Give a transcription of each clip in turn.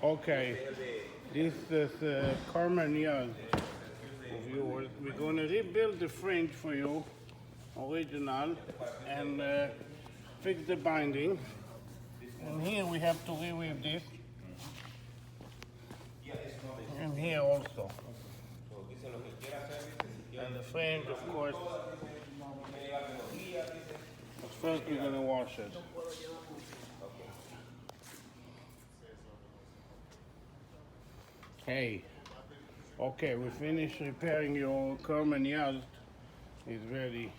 Okay, this is Kerman Rug of yours. We're going to rebuild the fringe for you, original, and fix the binding. And here we have to reweave this. And here also. And the fringe, of course. But first we're going to wash it. Hey, okay, we finished repairing your Kerman Rug. It's ready.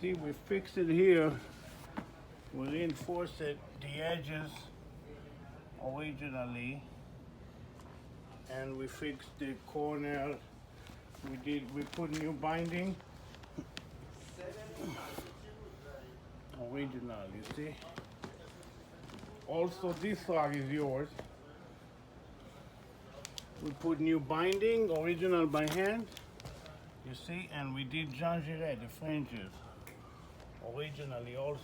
See, we fixed it here. We reinforced it, the edges originally, and we fixed the corner. We put new binding. Original, you see. Also, this rug is yours. We put new binding, original by hand, you see, and we did gingerette, the fringes, originally also.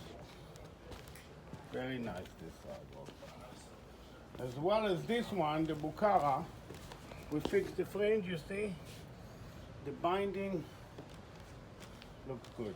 Very nice, this rug also. As well as this one, the Bukhara, we fixed the fringe, you see, the binding looks good.